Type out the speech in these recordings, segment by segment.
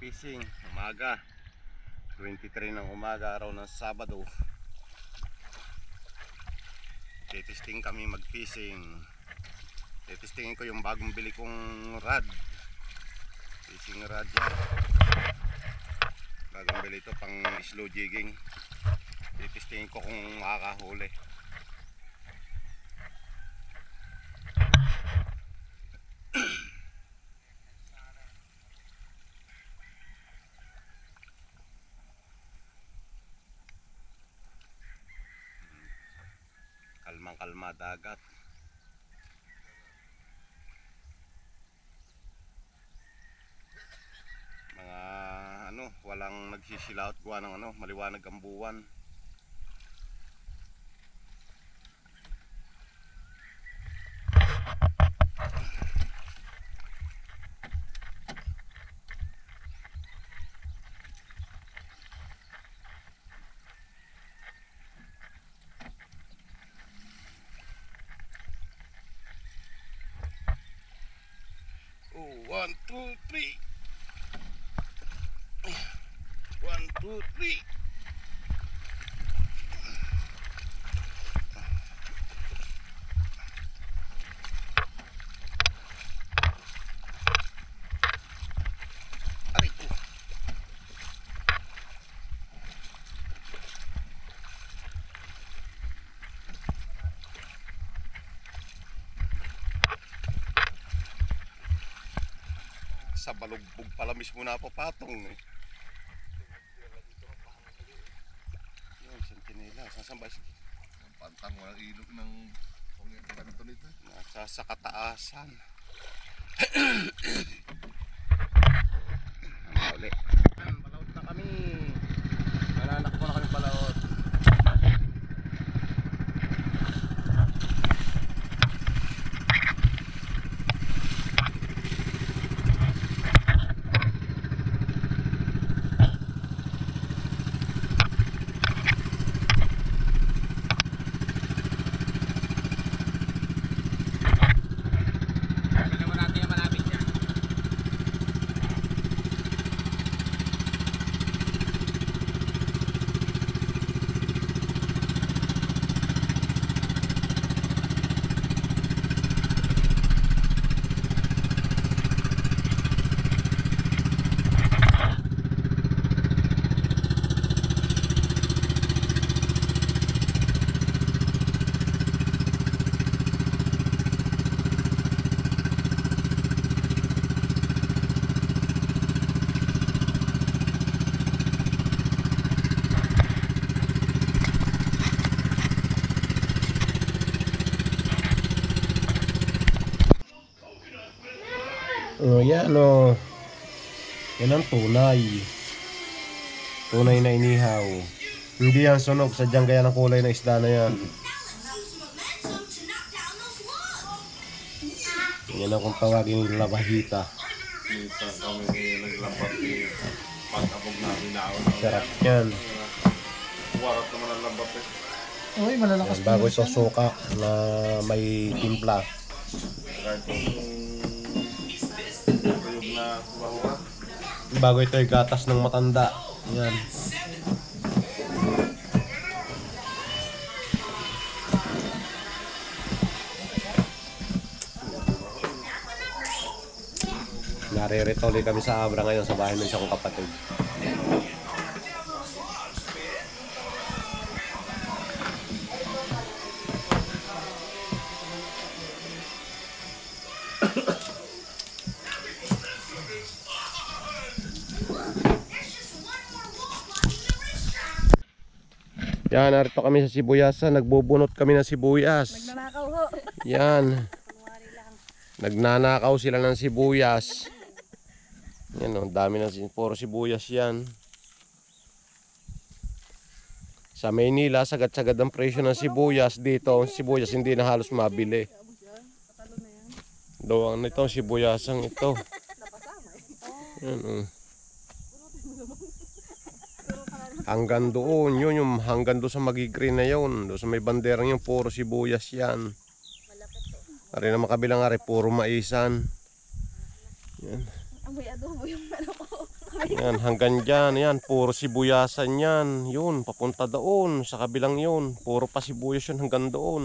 fishing umaga 23 ng umaga, araw ng Sabado. Testing kami mag fishing. Testingin ko yung bagong bili kong rod, fishing rod yan. Bagong bili ito pang slow jigging. Testingin ko kung makakahuli. Kalmang-kalma dagat. Mga walang nagsisilaot gawa ng maliwanag ang buwan. Oh, 1, 2, 3. 1, 2, 3. Aray ko. Sa balugbog pala mismo na papatong eh. Yung sentinela, saan ba siya? Ang pantang walang ilog ng ganito nito. Nasa sa kataasan. Ang huli. Palaot na kami. Mananakbo na kami palaot. Yan yan ang tunay na inihaw, hindi yan sunog, sadyang gaya ng kulay na isda na yan. Yan ang kung tawagin yung labahita. Minsan kami naglambat eh. Pag-abog namin na ako. Sarap yan. Warat naman ang lambat eh. Uy, malalakas Yan, bago ito suka na may timpla. Kahit kung tuyog na bahura. Bago ito ay gatas ng matanda. Yan. Naririto ulit kami sa Abra ngayon sa bahay ng isang kapatid. Yan, narito kami sa sibuyasan. Nagbubunot kami ng sibuyas. Nagnanakaw ho. Yan. Nagnanakaw sila ng sibuyas. Yan o, dami na puro sibuyas yan. Sa Maynila, sagad-sagad ang presyo ng sibuyas. Dito, sibuyas hindi na halos mabili. Doon itong sibuyasang ito. Yan o. Hanggang doon, yun yung hanggang doon sa magigreen na yun. Doon sa may banderang yung puro sibuyas yan. Ari na makabilang ari, puro maisan. Yan. Amoy adobo yung ano ko. Yan, hanggang dyan, yan, puro sibuyasan yan. Yun, papunta doon, sa kabilang yun. Puro pa sibuyas yun hanggang doon.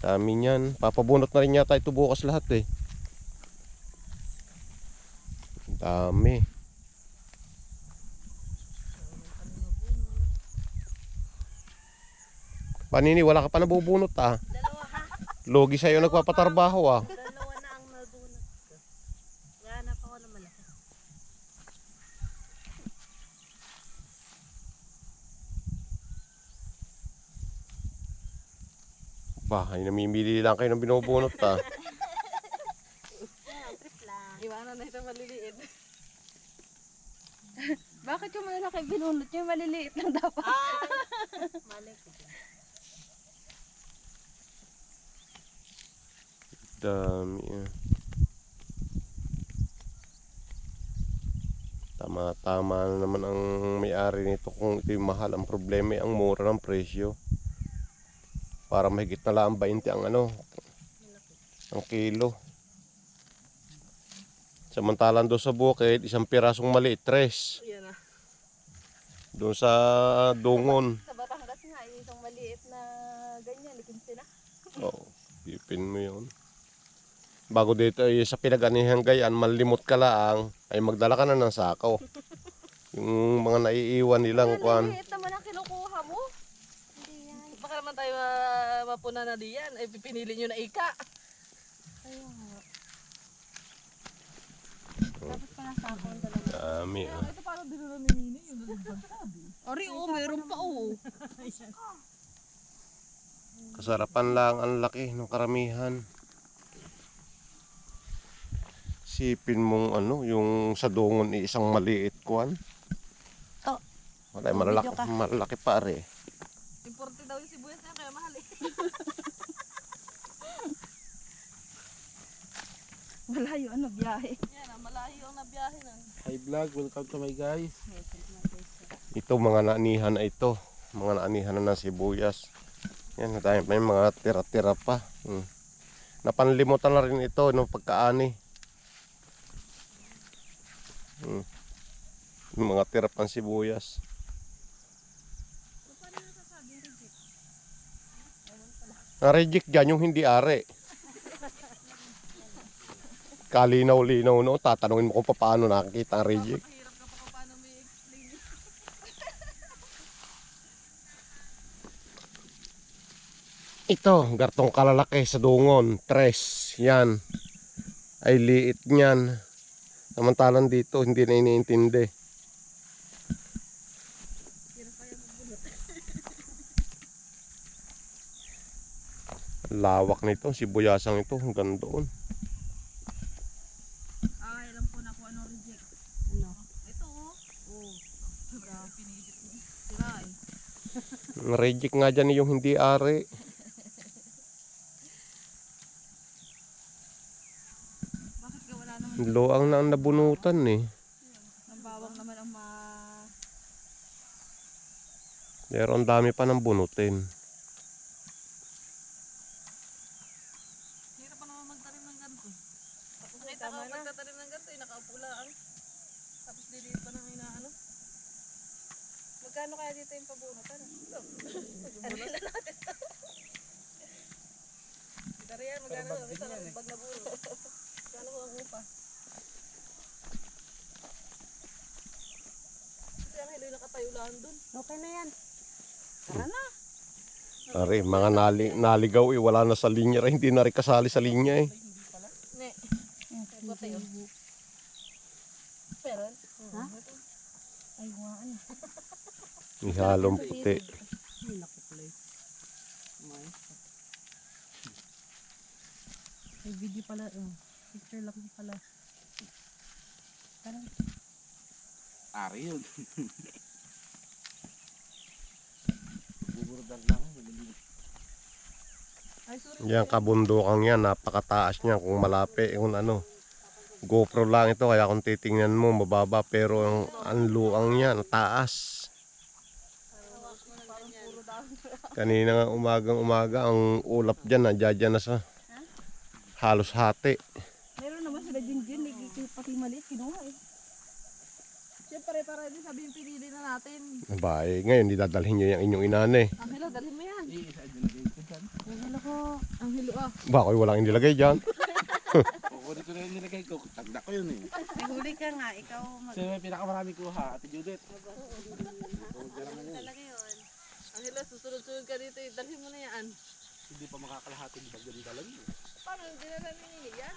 Dami niyan. Papabunot na rin yata ito bukas lahat eh. Dami. Panini, wala ka pa nabubunot ah. Dalawa ha? Logi sa'yo nagpapatarbaho ah. Dalawa na ang nadunat ko. Ganap ako na malaki. Bahay, namimili lang kayo ng binubunot ah. Trip lang. Iwanan na ito maliliit. Bakit yung malalaki binunot yung maliliit lang dapat? Malay ko dyan. Dami ah. Tama-tama na naman ang may-ari nito kung ito'y mahal. Ang problema ay ang mura ng presyo. Para mahigit na lang 20 ang ano, ang kilo. Samantalang doon sa bukid, isang pirasong maliit, 3. Yan na. Doon sa Dungon. Sa Batangas nga, isang maliit na ganyan, likin sila. Oo, pipin mo yun. Bago dito ay sa pinag-anihan gayan, malimot ka lang, ay magdala ka na ng sakaw. Yung mga naiiwan nilang kwan. Maliit naman ang kinukuha mo. Hindi yan. Baka naman tayo mapuna na diyan. Ay pipinili nyo na ika. Ayun nga. Dapat pala sa ako ang dalawa. Dami ah. Ito parang dinulo ni Nini yung sabi. Ari, meron pa Kasarapan lang ang laki ng karamihan. Sipin mong ano, yung sa Dungon isang maliit kwan. Oh, Wala, malalaki, video ka. malalaki pare. Importe daw yung sibuyas na kaya mahal eh. Malayo ano biyahe. Yan ah, malayo ang nabiyahe na. Hi vlog, welcome to my guys. Ito mga naanihan na ito. Mga naanihan na ng sibuyas. Yan, dahil may mga tira-tira pa. Napanlimutan na rin ito ng pagkaani. Yung mga tira pang sibuyas. Na-reject dyan yung hindi are. Kalinaw-linaw no. Tatanungin mo kung paano nakikita ang reject. Hirap ka pa kung paano may explain. Ito, gartong kalalaki sa Dungon. 3. Yan. Ay liit niyan. Samantalang dito, hindi na iniintindi. Lawak nito, sibuyasang ito, hanggang doon. Alam ko na kung ano reject. Ano? Ito oh. Oh. Pinigit mo. Sira eh. Reject nga dyan yung hindi are. Bakit ka wala naman? Loang na ang nabunutan eh. Ang bawang naman ang Pero ang dami pa ng bunutin. hirap pa naman magtanim ng ganito. Tapos nakita ka magtatanim ng ganito, nakaupo lang. Tapos diliit pa ng inaano. Magkano kaya dito yung pabunutan? Anila natin to. Kita riyan, magkano isang bag na bulo. Magkano ko ang upa? Kasi ang hiloy nakatayo lang dun. Okay na yan. Tara na. Are, mga naligaw eh, wala na sa linya. Hindi na rin kasali sa linya eh. Ne. Ito tayo. Pero, Ha? Ay, waan. Ihalong puti. Ay, naku pala. May video pala. Picture lang pala. Parang Ari yun. Buburdar lang. ay sorry. Yan, kabundukang yan, napakataas niya kung malapi, kung ano. GoPro lang ito, kaya kung titingnan mo, mababa, pero ang luang niya, taas. Kanina nga umagang-umaga, ang ulap dyan, nadyan na sa halos hati. meron naman sila dyan pati maliit, kinuha eh. Siyempre, para din sabihin pinili na natin. Abay, ngayon didadalhin nyo yung inyong inane. Angelo, dalhin mo yan. Iisa nilagay ko dyan. Angelo ko. Angelo ah. Baka walang inilagay dyan. Kukunin ko na yung nilagay ko. Tagda ko yun eh. May huli ka nga, ikaw Kasi may pinakamarami kuha, Ate Judith. talaga yun. Angelo, susunod-sunod ka dito eh. Dalhin mo na yan. Hindi pa makakalahati yung bag yung dalang yun. Paano hindi na namin yan?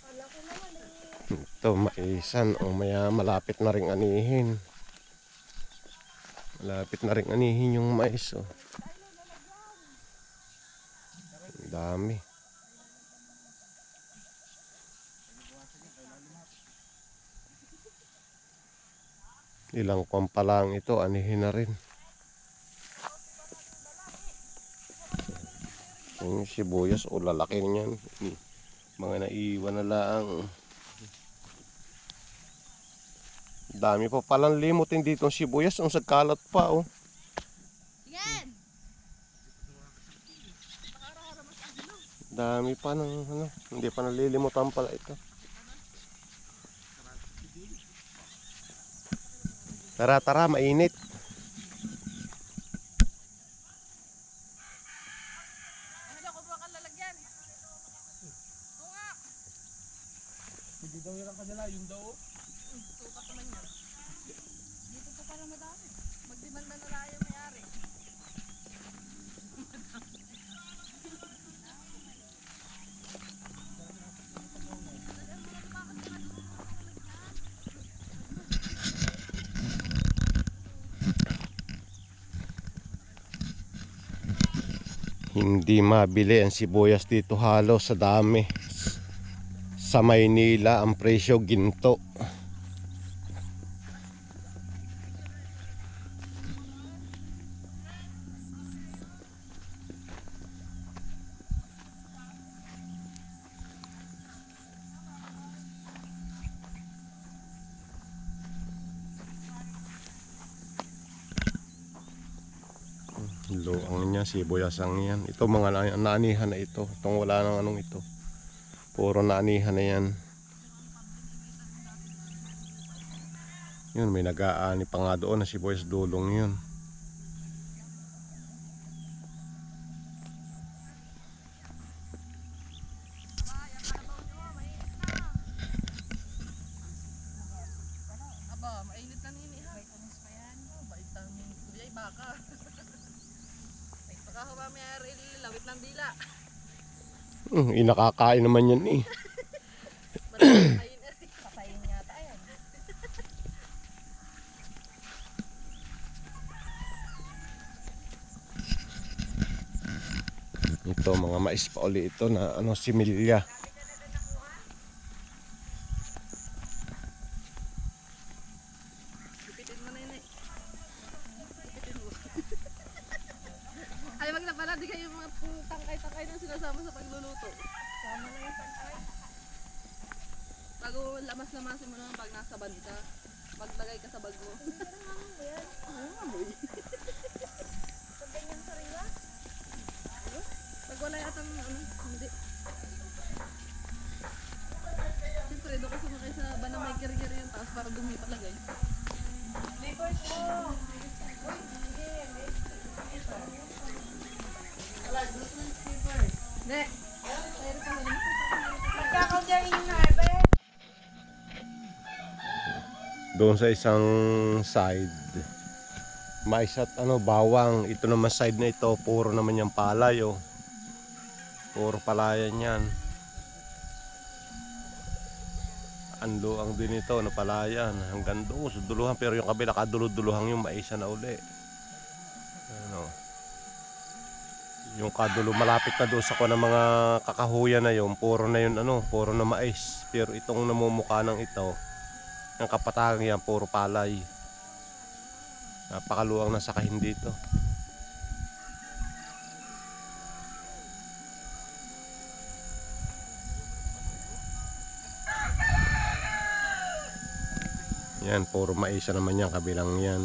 Wala ko naman eh. Ito, maisan. O maya malapit na ring anihin. Malapit na ring anihin yung mais. O. Ang dami. Ilang kwan pa lang ito, anihin na rin. Yung sibuyas, o lalaki niyan. Mga naiwan na lang. Dami pa palang limutin dito ang sibuyas. Ang sagkalat pa, oh. Yan! Dami pa ng ano. Hindi pa nalilimutan pala ito. Tara, tara, mainit. Angelo, kung ba kang lalagyan? Oo nga. Hindi daw yan ang kanila, yun daw. Sukat naman yan. Dito pa pala madami. Magdimanda na tayo may-ari. Hindi mabili ang sibuyas dito halos sa dami. Sa Maynila ang presyo ginto. Luang niya, sibuyasang yan. Ito mga naanihan na ito. Itong wala nang anong ito. Puro naanihan na yan. Yun, may nag-aani pa nga doon na sibuyas dulong yun. Aba, mainit na nini ha. Vitamins pa yan. Oh, vitamins. Kuya, baka. Ay, baka ho ba may lawit ng dila. Inakakain naman yan eh. Patayin na rin. Patayin yata yan. Ito mga mais pa uli ito na ano, similya. Gupitin mo na yun eh. Gupitin mo. Ay, wag na pala. Di kayo mga tangkay-tangkay na sinasama sa pagluluto. Sama na yung tangkay. Bago lamas-lamasin mo naman pag nasa band ka. Maglagay ka sa bag mo. Pag wala yatang ano, hindi. Siyempre, doon ka sumakay sa van na may kiri-kiri yung taas para dumi palagay. Hindi. Doon sa isang side, mais at ano, bawang. Ito naman side na ito, puro naman yung palay, oh. Puro palayan yan. Ando ang din ito na palayan hanggang doon sa duluhan, pero yung kabila kaduluduluhan yung maisa na uli. Ano, yung kadulo malapit na doon sa ng mga kakahuyan na yun, puro na yun ano, puro na mais. Pero itong namumukha ng ito, ang kapatagan yan, puro palay. Napakaluwang na sakahin dito. Yan, puro maisa naman yan, kabilang yan.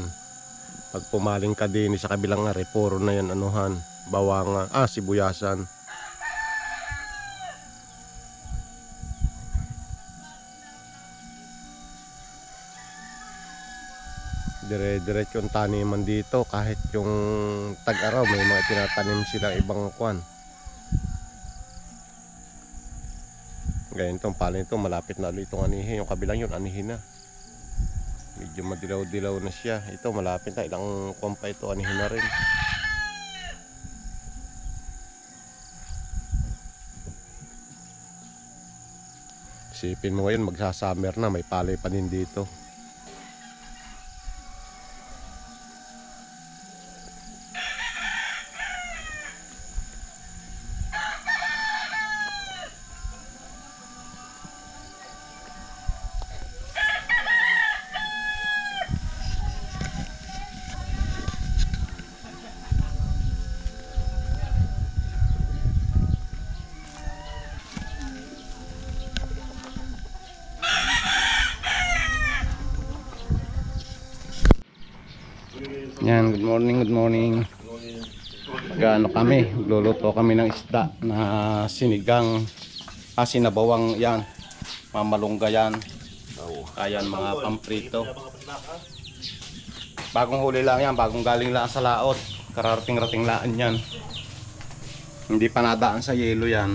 Pag pumaling ka din sa kabilang nga, puro na yan, anuhan, bawangan, sibuyasan. dire-diretso yung taniman dito kahit yung tag-araw may mga tinatanim silang ibang kwan. Ganyan itong pala nito, malapit na ulit itong anihin. Yung kabilang yun, anihin na. Medyo madilaw-dilaw na siya. Ito malapit na, ilang kwan pa ito, anihin na rin. Isipin mo ngayon, magsa-summer na, may palay pa din dito. Yan, good morning, good morning. Magano kami, magluluto kami ng isda na sinigang, sinabawang yan, mamalungga yan. Ayan, mga pamprito. Bagong huli lang yan, bagong galing lang sa laot. Kararating-rating laan yan. Hindi pa nadaan sa yelo yan.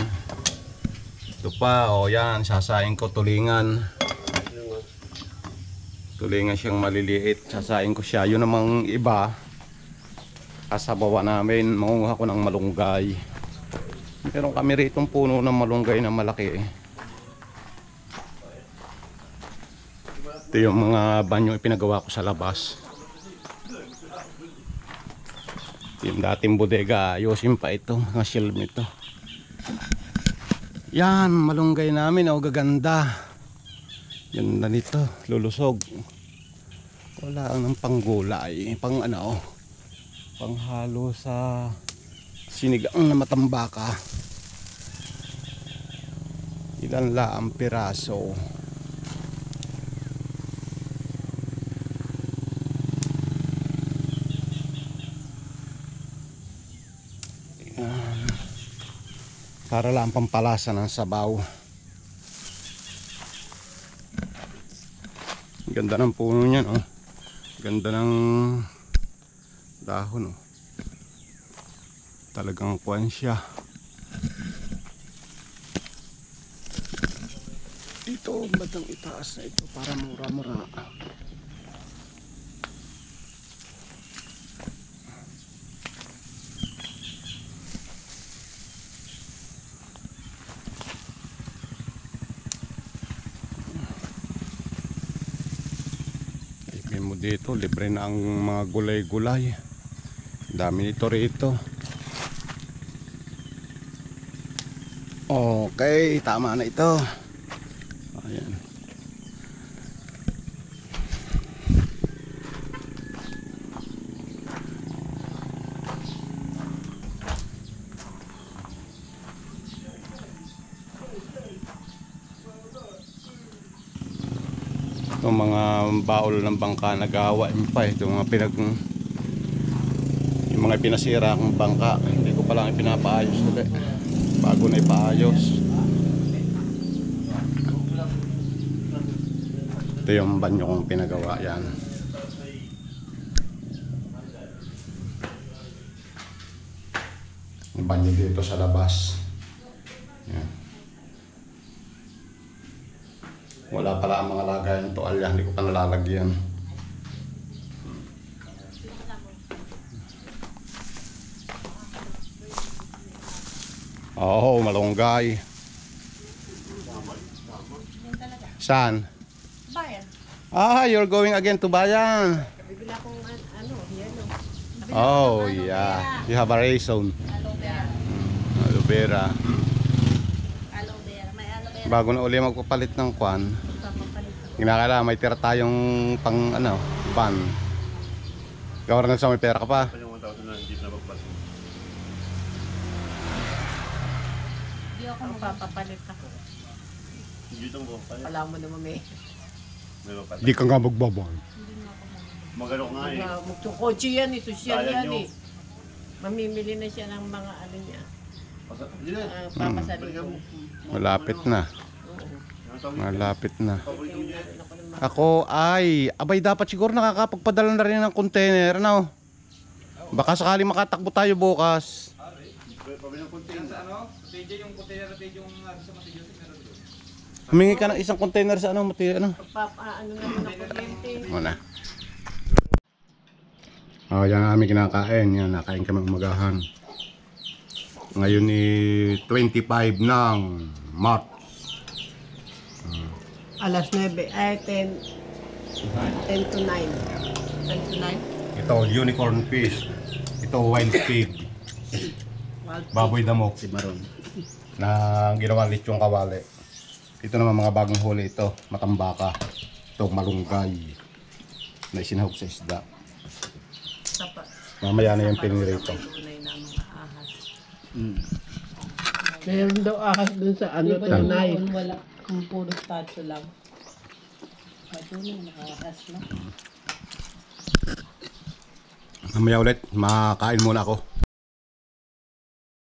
Ito pa, o yan, sasayin ko tulingan. Tulingan siyang maliliit, sasayin ko siya. Yun namang iba, kasabawa namin, mangunguha ko ng malunggay. Meron kami ritong puno ng malunggay na malaki. Ito yung mga banyo ipinagawa ko sa labas. Yung dating bodega, ayusin pa ito, mga shelf nito. Yan, malunggay namin, o gaganda. Yan na nito, lulusog. Wala ang panggulay, pang ano, panghalo sa sinigang na matambaka. Ilan la ang piraso. Yan. Para lang pampalasa ng sabaw. Ganda ng puno niyan, oh. Ganda ng dahon, oh. Talagang kuwan siya. Ito, batang itaas na ito para mura-mura. Mo dito, libre na ang mga gulay-gulay. Dami nito rito. Okay, tama na ito. Ayan. Itong mga baol ng bangka nagawain pa, itong mga yung mga pinasira akong bangka, hindi ko pa lang ipinapaayos ulit bago na ipaayos. Ito yung banyo kong pinagawa, yan. Yung banyo dito sa labas, yan. Wala pala ang mga lagay ng tuwalya, hindi ko pa nalalagyan. Oh, malunggay. Saan? Bayan. Ah, you're going again to Bayan. Bibila kong ano, yelo. Oh, yeah. You have a reason. Aloe vera. Aloe vera. Aloe vera. May aloe vera. Bago na uli magpapalit ng kwan, Papapalit. kinakailangan may tira tayong pang ano, van. Gawar na sa may pera ka pa. Yung 1,000 na jeep na bagpas. Hindi ako magpapapalit ako. Dito mo pa. Wala mo naman may. May bagpas. Hindi ka nga magbabay. Magano nga eh. Yung kotse yan, social Kaya yan nyo. eh. Mamimili na siya ng mga ano niya. Yun. Papasalito. Malapit na. Oo. Malapit na. Ako ay, abay dapat siguro nakakapagpadala na rin ng container, ano? Baka sakali makatakbo tayo bukas. Humingi ka ng isang container sa ano, ano? Ano naman ang kuryente. Muna. Yan ang aming kinakain. Yan, nakain kami umagahan. Ngayon ni 25 ng March. Alas 9, ay 10 to 9. 10 to 9? Ito, unicorn fish. Ito, wild pig. Baboy damok. Na ginawa lechong kawali. Ito naman mga bagong huli ito. Matambaka. Ito, malunggay. Na isinahog sa isda. Mamaya na yung pinirito. Meron daw ahas dun sa ano, tunay. Wala, kung puro statue lang. Matunay, nakahas na. Mamaya ulit, makain muna ako.